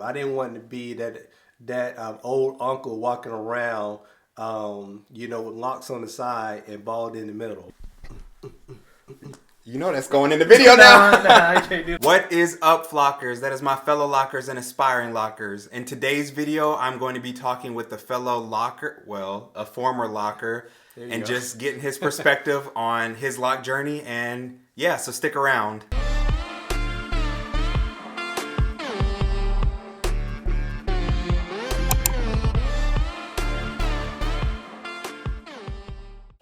I didn't want to be that old uncle walking around, with locks on the side and bald in the middle. You know that's going in the video now. I can't do. What is up, Flockers? That is my fellow lockers and aspiring lockers. In today's video, I'm going to be talking with a fellow locker, a former locker, and just getting his perspective on his lock journey. And yeah, so stick around.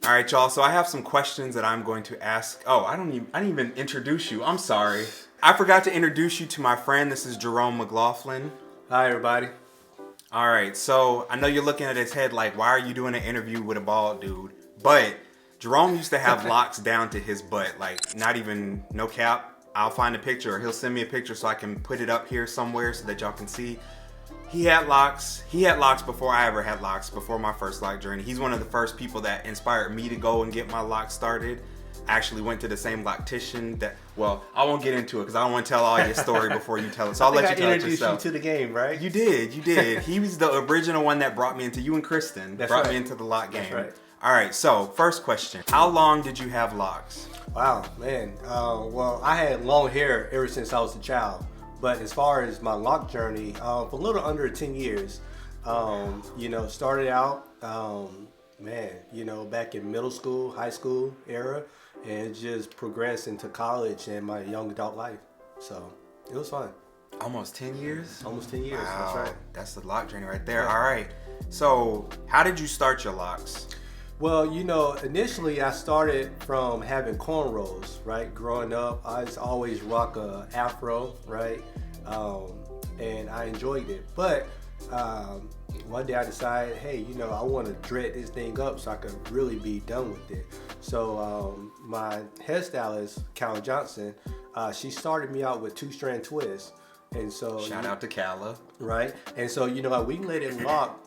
All right, y'all. So I have some questions that I'm going to ask. Oh, I didn't even introduce you. I'm sorry. I forgot to introduce you to my friend. This is Jerome McLaughlin. Hi, everybody. All right. So I know you're looking at his head like, why are you doing an interview with a bald dude? But Jerome used to have locks down to his butt, like not even no cap. I'll find a picture, or he'll send me a picture so I can put it up here somewhere so that y'all can see. He had locks. He had locks before I ever had locks, before my first lock journey. He's one of the first people that inspired me to go and get my locks started. I actually went to the same loctitian that, I won't get into it because I don't want to tell all your story before you tell it. So I'll let you tell it yourself. I introduced you to the game, right? You did. He was the original one that brought me into, you and Kristen, brought me into the lock game. That's right. All right, so first question. How long did you have locks? Wow, man. I had long hair ever since I was a child. But as far as my lock journey, for a little under 10 years, started out, back in middle school, high school era, and just progressed into college and my young adult life. So it was fun. Almost 10 years? Almost 10 years, wow. That's right. That's the lock journey right there. Yeah. All right. So how did you start your locks? Well, initially I started from having cornrows, right? Growing up, I was always rock a afro, right? And I enjoyed it. But one day I decided, hey, I want to dread this thing up so I could really be done with it. So my hairstylist, Cal Johnson, she started me out with 2-strand twists. And so shout out to Calla. Right. And so, we let it lock.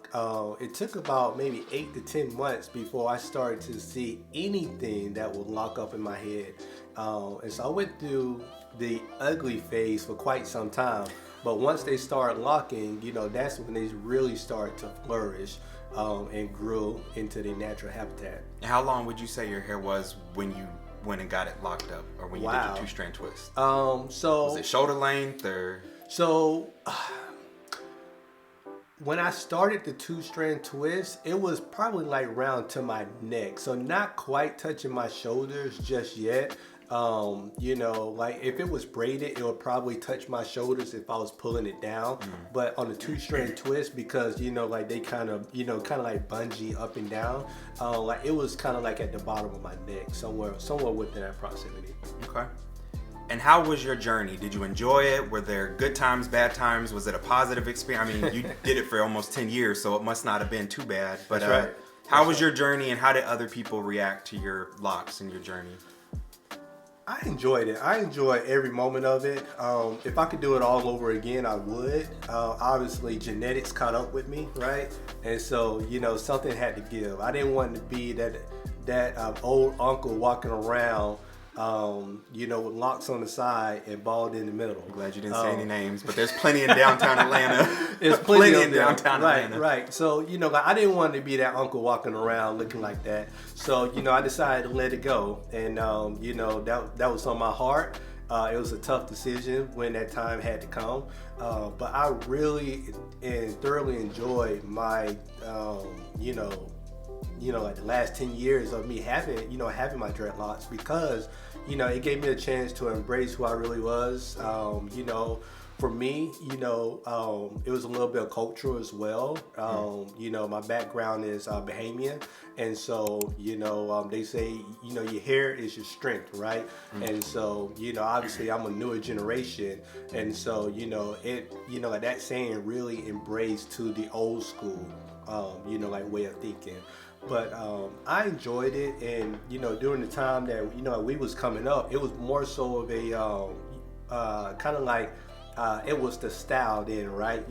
It took about maybe 8 to 10 months before I started to see anything that would lock up in my head. And so I went through the ugly phase for quite some time. But once they start locking, that's when they really start to flourish and grow into their natural habitat. How long would you say your hair was when you went and got it locked up, or when you did your 2-strand twist? Was it shoulder length or? So when I started the 2-strand twist, it was probably like round to my neck. So not quite touching my shoulders just yet. Like if it was braided, it would probably touch my shoulders if I was pulling it down. But on the 2-strand twist, because, they kind of like bungee up and down, like it was kind of like at the bottom of my neck, somewhere within that proximity. Okay. And how was your journey? Did you enjoy it? Were there good times, bad times? Was it a positive experience? I mean, you did it for almost 10 years, so it must not have been too bad. But That's right. How was your journey, and how did other people react to your locks and your journey? I enjoyed it. I enjoyed every moment of it. If I could do it all over again, I would. Obviously, genetics caught up with me, right? And so, something had to give. I didn't want to be that old uncle walking around, with locks on the side and bald in the middle. I'm glad you didn't say any names, but there's plenty in downtown Atlanta. There's plenty in downtown Atlanta. Right. So, I didn't want to be that uncle walking around looking like that. So, I decided to let it go. And, that was on my heart. It was a tough decision when that time had to come. But I really and thoroughly enjoyed my, like the last 10 years of me having my dreadlocks, because, it gave me a chance to embrace who I really was. For me, it was a little bit of cultural as well. My background is Bahamian. And so, they say, your hair is your strength, right? And so, obviously I'm a newer generation. And so, like that saying really embraced to the old school, like way of thinking. But I enjoyed it, and during the time that we was coming up, it was more so of a kind of like it was the style then, right?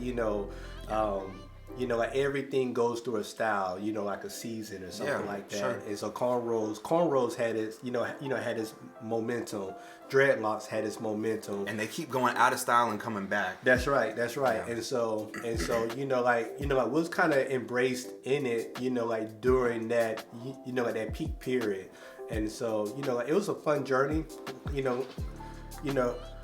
like everything goes through a style, like a season or something like that. Sure. And so cornrows had its, had its momentum. Dreadlocks had its momentum. And they keep going out of style and coming back. That's right. Yeah. And so, like was kind of embraced in it, like during that, like that peak period. And so, like, it was a fun journey,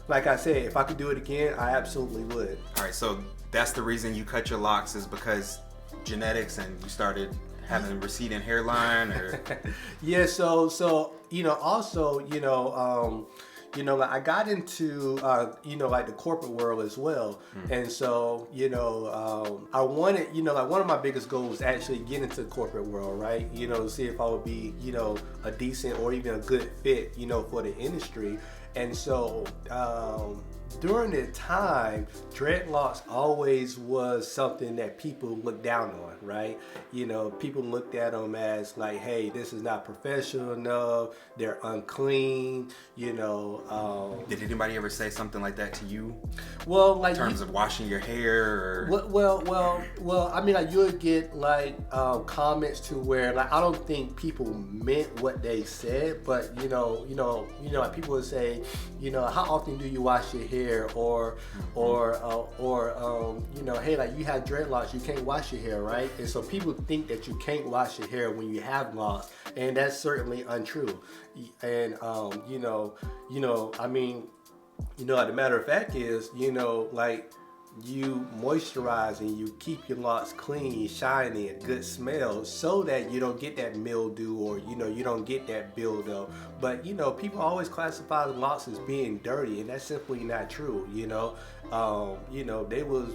like I said, if I could do it again, I absolutely would. All right, so that's the reason you cut your locks is because genetics and you started having receding hairline, or yeah. So also like I got into like the corporate world as well, and so I wanted like one of my biggest goals was actually get into the corporate world, right? To see if I would be a decent or even a good fit for the industry. And so during the time, dreadlocks always was something that people looked down on, right? People looked at them as like, hey, this is not professional enough. They're unclean. Did anybody ever say something like that to you? Well, like in terms of washing your hair, or well, I mean, like you would get like comments to where like I don't think people meant what they said, but like people would say, how often do you wash your hair, or hey, like you have dreadlocks, you can't wash your hair, right? And so people think that you can't wash your hair when you have locks, and that's certainly untrue. And I mean, the matter of fact is, like you moisturize and you keep your locks clean, shiny, and good smell, so that you don't get that mildew or you don't get that buildup. But people always classify the locks as being dirty, and that's simply not true. They was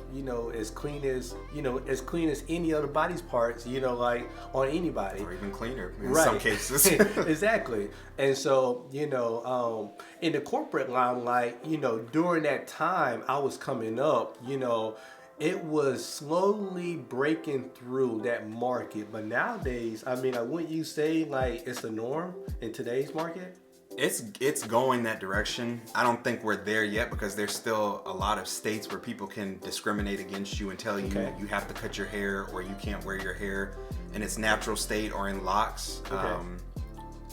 as clean as any other body's parts, like on anybody, or even cleaner in right. some cases. Exactly. And so in the corporate limelight, during that time I was coming up, it was slowly breaking through that market. But nowadays, I mean, wouldn't you say like it's the norm in today's market? It's going that direction. I don't think we're there yet, because there's still a lot of states where people can discriminate against you and tell you you have to cut your hair, or you can't wear your hair in its natural state or in locks. Okay.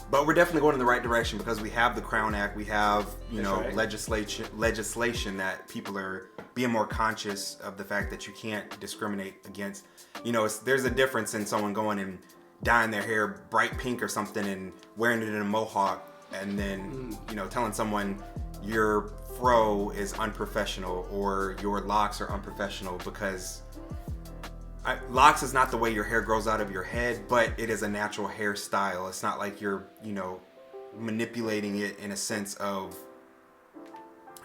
But we're definitely going in the right direction, because we have the Crown Act, we have right. legislation that people are being more conscious of the fact that you can't discriminate against. There's a difference in someone going and dyeing their hair bright pink or something and wearing it in a mohawk, and then telling someone your fro is unprofessional or your locks are unprofessional, because locks is not the way your hair grows out of your head, but it is a natural hairstyle. It's not like you're, manipulating it in a sense of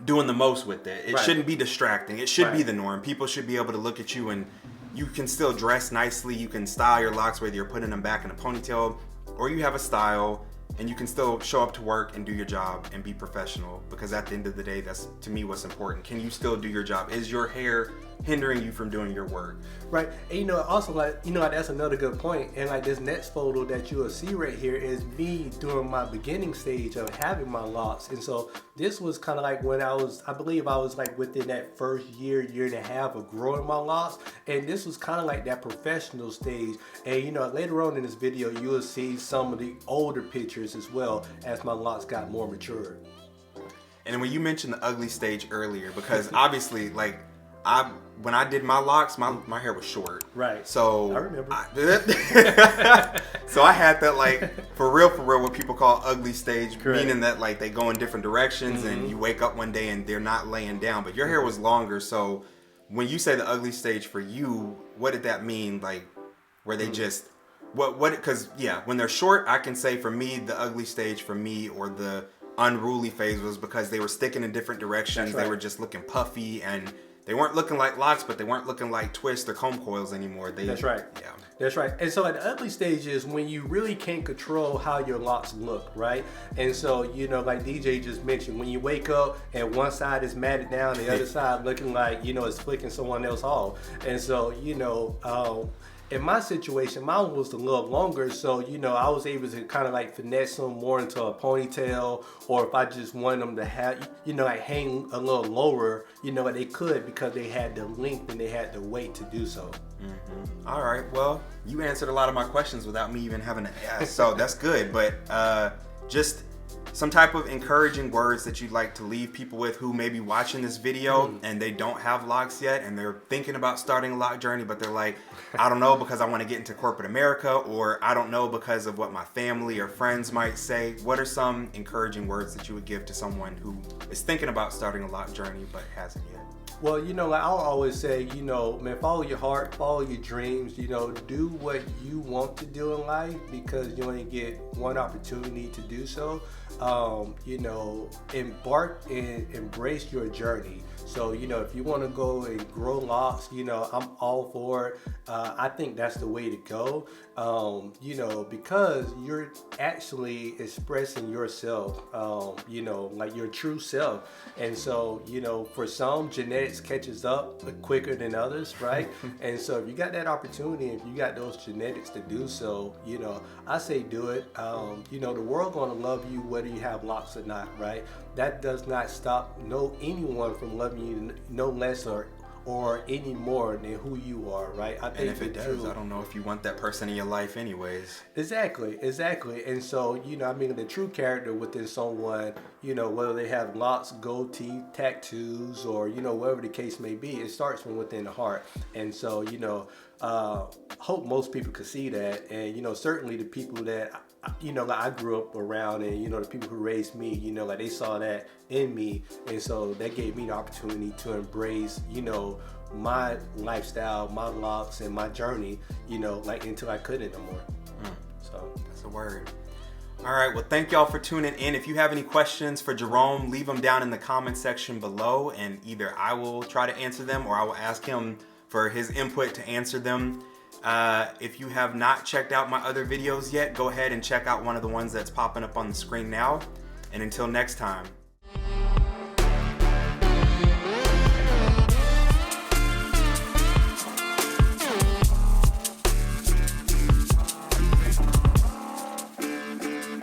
doing the most with it. It right. shouldn't be distracting. It should right. be the norm. People should be able to look at you, and you can still dress nicely. You can style your locks, whether you're putting them back in a ponytail or you have a style, and you can still show up to work and do your job and be professional, because at the end of the day, that's to me what's important. Can you still do your job? Is your hair hindering you from doing your work? Right. And also like that's another good point. And like this next photo that you will see right here is me during my beginning stage of having my locks. And so this was kind of like when I believe I was like within that first year and a half of growing my locks, and this was kind of like that professional stage. And later on in this video you will see some of the older pictures as well, as my locks got more mature. And when you mentioned the ugly stage earlier, because obviously like when I did my locks, my hair was short. Right. So I remember. So I had that like for real what people call ugly stage, correct. Meaning that like they go in different directions, and you wake up one day and they're not laying down, but your hair was longer. So when you say the ugly stage for you, what did that mean? Like, were they just what? Because when they're short, I can say for me the ugly stage for me, or the unruly phase, was because they were sticking in different directions. Right. They were just looking puffy, and they weren't looking like locks, but they weren't looking like twists or comb coils anymore. That's right. Yeah. That's right. And so at the ugly stage is when you really can't control how your locks look, right? And so, like DJ just mentioned, when you wake up and one side is matted down, the other side looking like, it's flicking someone else off. And so, in my situation, mine was a little longer, so I was able to kind of like finesse them more into a ponytail, or if I just want them to have, like hang a little lower, they could, because they had the length and they had the weight to do so. Mm-hmm. All right, well, you answered a lot of my questions without me even having to ask, so that's good. But just some type of encouraging words that you'd like to leave people with who may be watching this video and they don't have locks yet, and they're thinking about starting a lock journey, but they're like, I don't know because I want to get into corporate America, or I don't know because of what my family or friends might say. What are some encouraging words that you would give to someone who is thinking about starting a lock journey but hasn't yet? Well, like I'll always say, man, follow your heart, follow your dreams, do what you want to do in life, because you only get one opportunity to do so. Embark and embrace your journey. So, if you want to go and grow locks, I'm all for it. I think that's the way to go, because you're actually expressing yourself, like your true self. And so, for some, genetics catches up quicker than others, right? And so if you got that opportunity, if you got those genetics to do so, I say do it. The world gonna love you whether you have locks or not, right? That does not stop anyone from loving you no less or any more than who you are, right? I think and if it does, I don't know if you want that person in your life anyways. Exactly. And so, the true character within someone, whether they have locks, gold teeth, tattoos, or, whatever the case may be, it starts from within the heart. And so, hope most people could see that. And, certainly the people that, like I grew up around, and, the people who raised me, like they saw that in me. And so that gave me the opportunity to embrace, my lifestyle, my locks, and my journey, like until I couldn't no more. So that's a word. All right, well, thank y'all for tuning in. If you have any questions for Jerome, leave them down in the comment section below, and either I will try to answer them or I will ask him for his input to answer them. If you have not checked out my other videos yet, go ahead and check out one of the ones that's popping up on the screen now. And until next time,